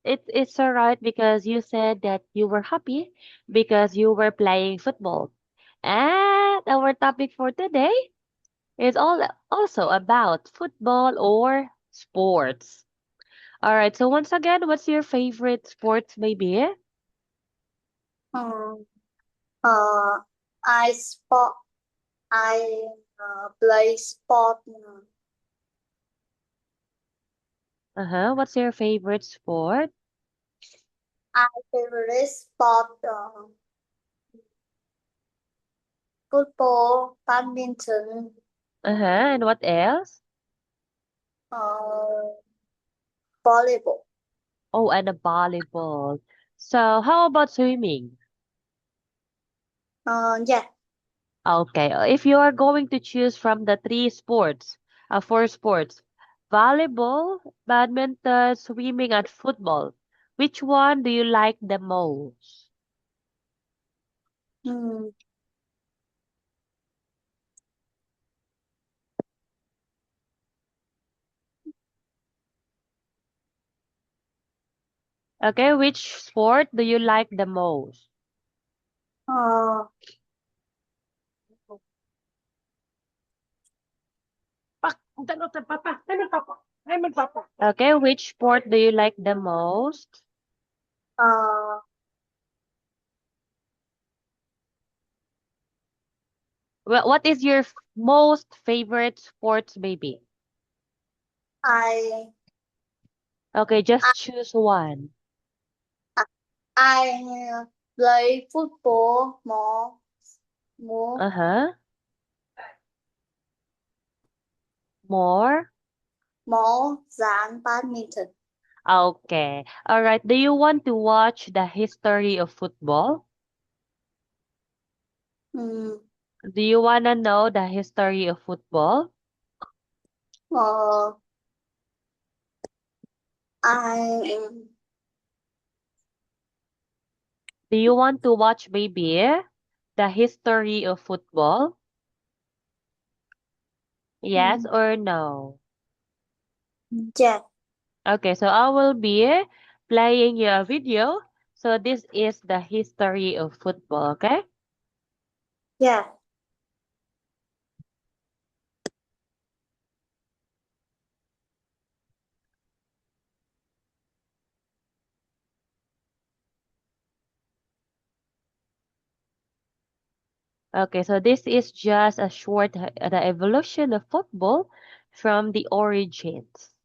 It's alright because you said that you were happy because you were playing football. And our topic for today is all also about football or sports. All right, so once again, what's your favorite sports, maybe? Um, uh, I sport. I play sport. Uh-huh. What's your favorite sport? I favorite sport football, badminton, Uh-huh. And what else? uh, volleyball. Oh, and a volleyball. So how about swimming? Yeah. Okay, if you are going to choose from the three sports, four sports, volleyball, badminton, swimming, and football, which one do you like the most? Mm, Okay, which sport do you like the most? uh, Okay, which sport do you like the most? uh, Well, what is your most favorite sports, baby? I, Okay, I, just choose one. I play football more, Uh-huh. More? more than badminton. Okay. All right. Do you want to watch the history of football? Mm, Do you want to know the history of football? uh, I, Do you want to watch, baby, the history of football? Yes mm, or no? yeah, Okay, so I will be playing you a video. So this is the history of football, okay? yeah. Okay, so this is just a short the evolution of football from the origins.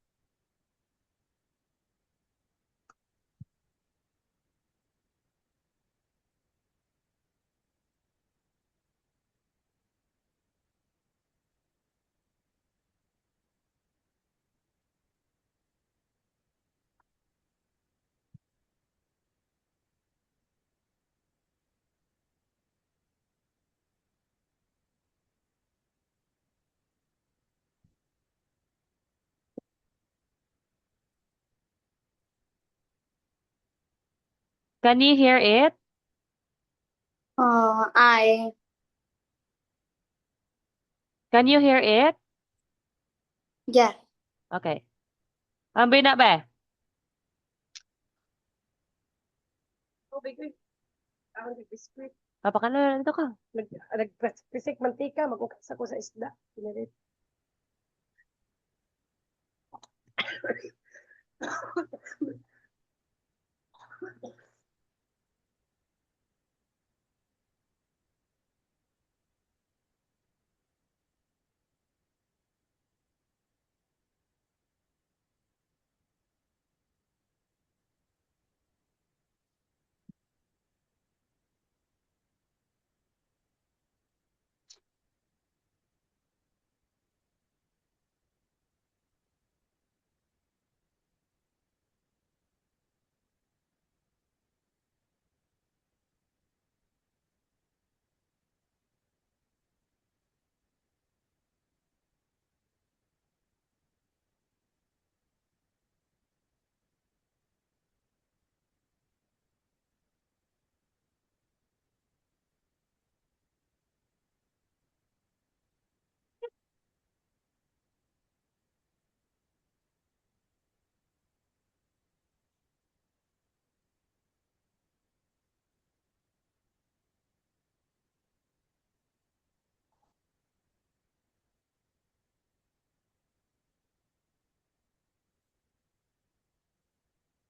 Can you hear it? I, Can you hear it? yeah. Okay. Ambil nak ba? Apa ka na nito ka?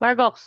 Margox.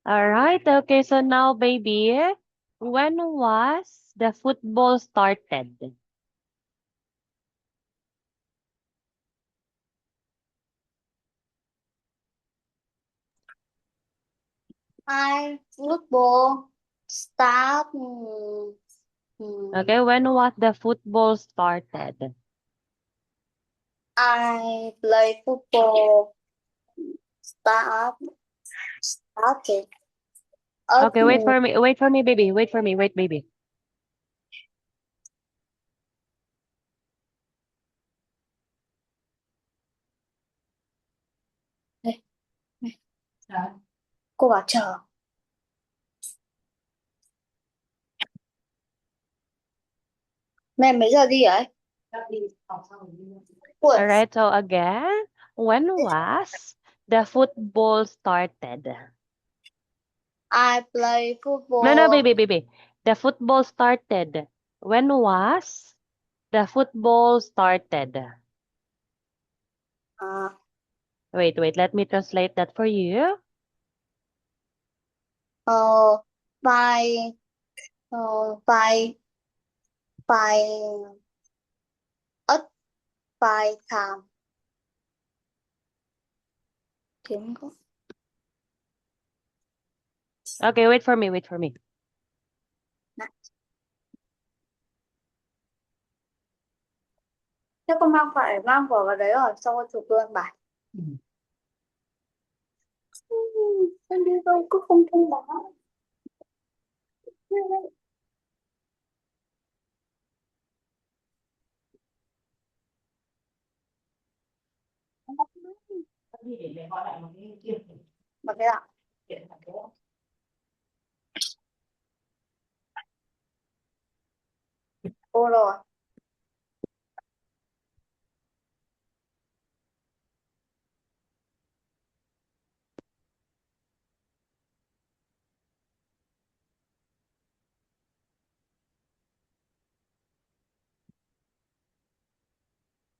All right. Okay. So now, baby, when was the football started? I football start Okay. When was the football started? I play football started at Okay. Wait for me. Wait for me, baby. Wait for me. Wait, baby. cô bảo chờ mẹ mấy giờ đi ấy All Ủa, right. So again, when was the football started? I play No, no, football baby, baby. The football started. When was the football started? uh, Wait, wait. Let me translate that for you. uh, by uh, by by ít by time tiếng có Okay, wait for me. Wait for me. thế con mang vở vào đấy rồi xong rồi chụp luôn bài em đi đâu cứ không thông báo mà thế ạ cô rồi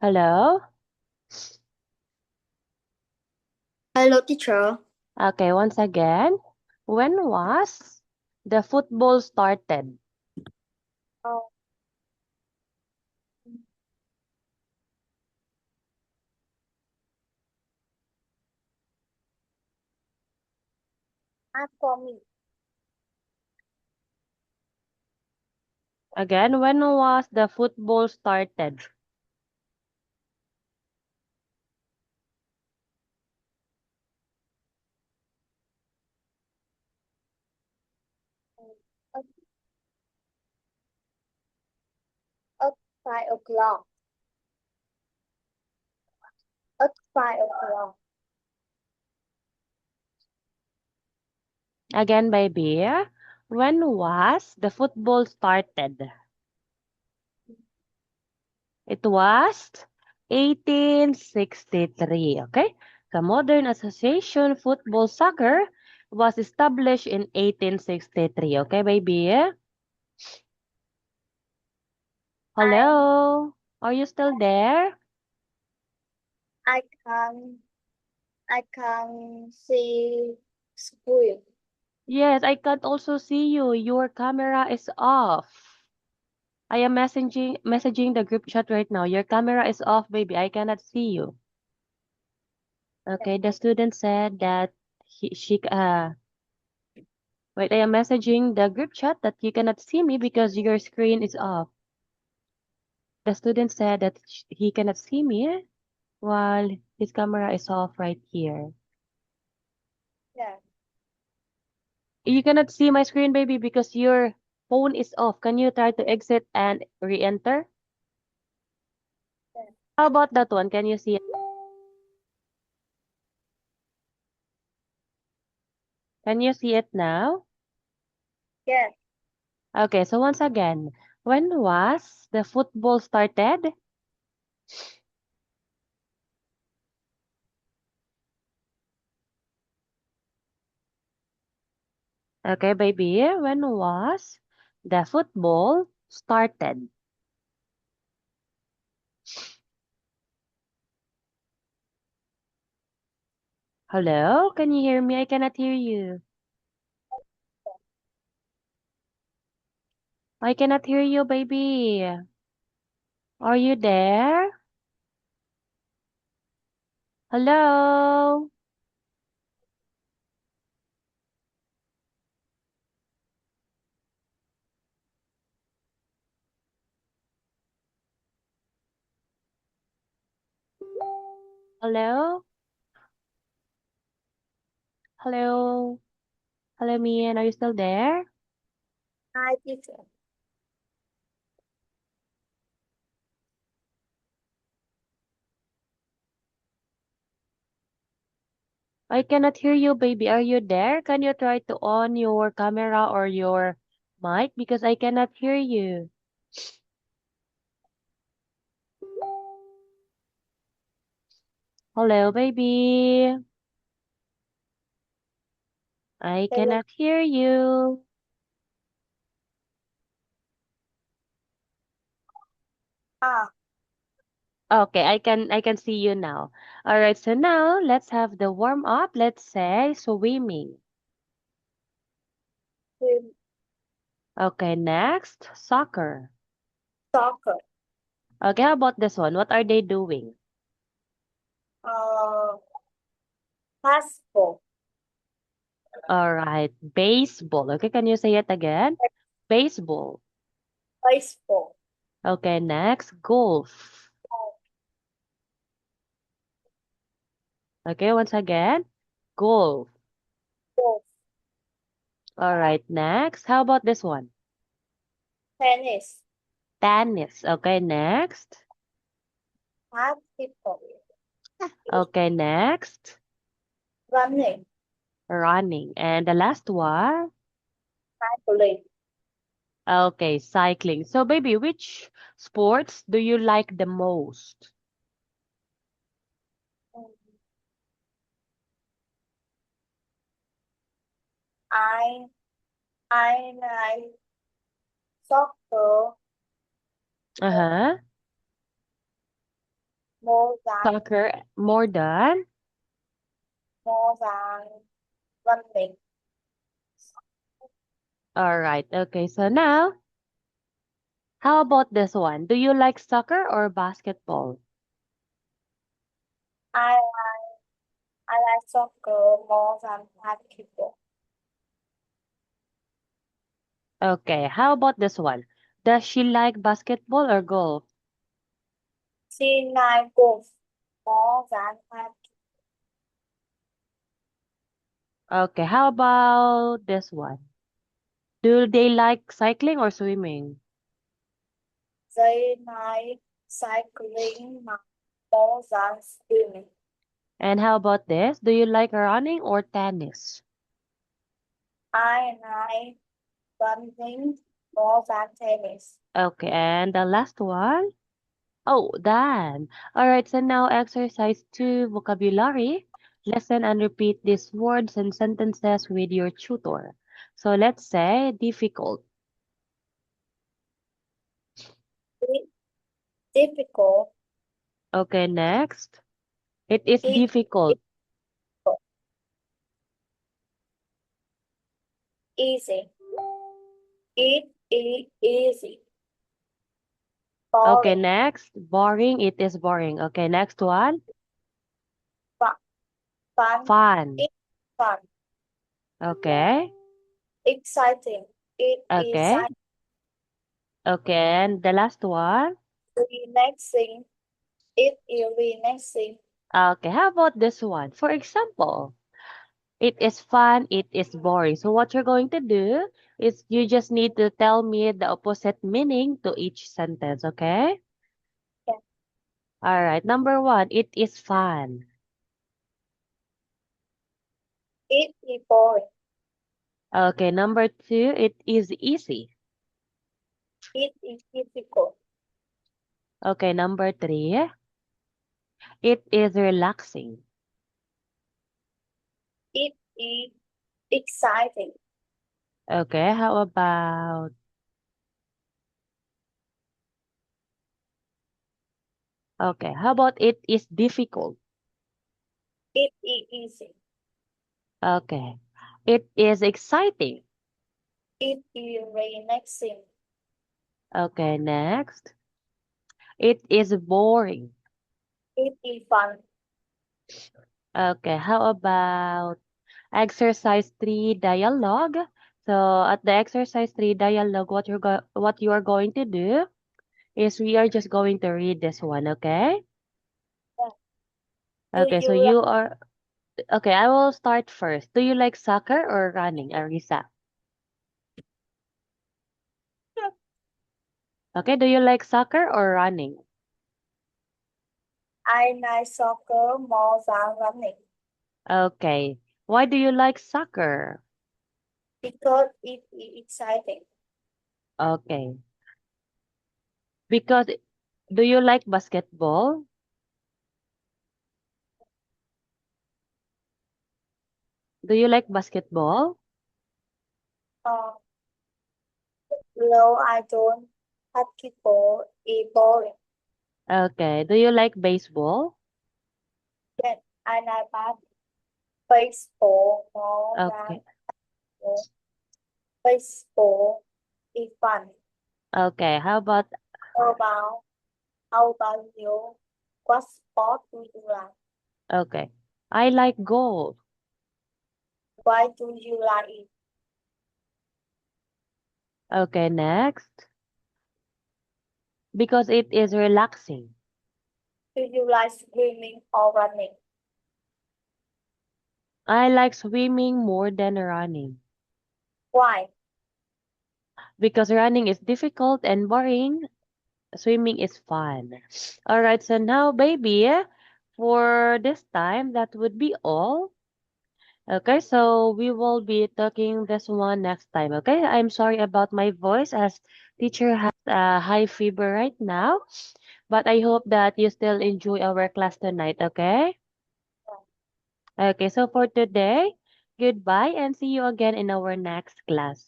Hello? hello teacher Okay, once again. When was the football started? oh, ask for me Again, when was the football started? at, at 5 o'clock at 5 o'clock Again, baby. When was the football started? It was 1863. Okay? The Modern Association Football Soccer was established in 1863. Okay, baby? I Hello? Are you still there? I can see screen. Yes, I can't also see you. Your camera is off. I am messaging the group chat right now. Your camera is off, baby. I cannot see you. Okay, the student said that wait, I am messaging the group chat that you cannot see me because your screen is off. The student said that he cannot see me while his camera is off right here. Yeah. You cannot see my screen, baby, because your phone is off. Can you try to exit and re-enter? Yeah. How about that one? Can you see it? Can you see it now? Yes. Okay, so once again, when was the football started? Okay, baby, when was the football started? Hello? Can you hear me? I cannot hear you. I cannot hear you, baby. Are you there? Hello? Hello? Hello? Hello, Mian. Are you still there? Hi, teacher. I cannot hear you, baby. Are you there? Can you try to on your camera or your mic? Because I cannot hear you. Hello, baby. I Hello. cannot hear you. Ah, Okay, I can see you now. All right, so now let's have the warm up. Let's say swimming. swim, Okay, next, soccer. soccer. Okay, how about this one? What are they doing? Uh, passport. All right, baseball. Okay, can you say it again? Baseball. Baseball. Okay, next, golf. Okay, once again, golf. Golf. All right, next. How about this one? Tennis. Tennis. Okay, next. Basketball. Okay, next. Running. Running. And the last one? Cycling. Okay, cycling. So, baby, which sports do you like the most? Mm, I I like soccer Uh-huh. more than Soccer more than? more than running. All right. Okay, so now, how about this one? Do you like soccer or basketball? I I like soccer more than basketball. Okay, how about this one? Does she like basketball or golf? She like golf more than basketball. Okay, how about this one? Do they like cycling or swimming? They like cycling more than swimming. And how about this? Do you like running or tennis? I like running more than tennis. Okay, and the last one? Oh, Dan. All right, so now exercise 2 vocabulary. Listen and repeat these words and sentences with your tutor. So let's say difficult. Di- difficult, Okay, next. It is it, difficult. difficult, easy, it is easy, Okay, boring, next. Boring. It is boring. Okay, next one. fun, fun, Fun. it fun, Okay. exciting, it Okay. exciting, Okay, and the last one. relaxing, it is relaxing, Okay, how about this one? For example, it is fun, it is boring. So what you're going to do is you just need to tell me the opposite meaning to each sentence, okay? yeah, All right, number one, it is fun. it is boring, Okay, number two, it is easy. it is difficult, Okay, number three, it is relaxing. it is exciting, Okay, how about, okay, how about it is difficult? it is easy, Okay, it is exciting. it is relaxing, Okay, next, it is boring. it is fun, Okay, how about exercise 3 dialogue? So at the exercise 3 dialogue, what you are going to do is we are just going to read this one, okay? yeah. Do Okay, so you like you are okay, I will start first. Do you like soccer or running, Arisa? Okay, do you like soccer or running? I like soccer more than running Okay. Why do you like soccer? because it is exciting. Okay. Because do you like basketball? Do you like basketball? Uh, no, I don't. Basketball is boring. Okay. Do you like baseball? Then I like baseball more than Okay. football. Baseball is fun. Okay. How about How about how about you? What sport do you like? okay. I like golf. Why do you like it? Okay, next. Because it is relaxing. Do you like swimming or running? I like swimming more than running. Why? Because running is difficult and boring, swimming is fun. All right, so now, baby, for this time, that would be all. Okay, so we will be talking this one next time. Okay, I'm sorry about my voice as teacher has a high fever right now, but I hope that you still enjoy our class tonight. Okay. Okay, so for today, goodbye and see you again in our next class.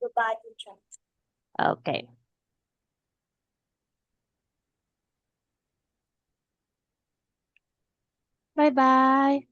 Goodbye, teacher. Okay. Bye bye.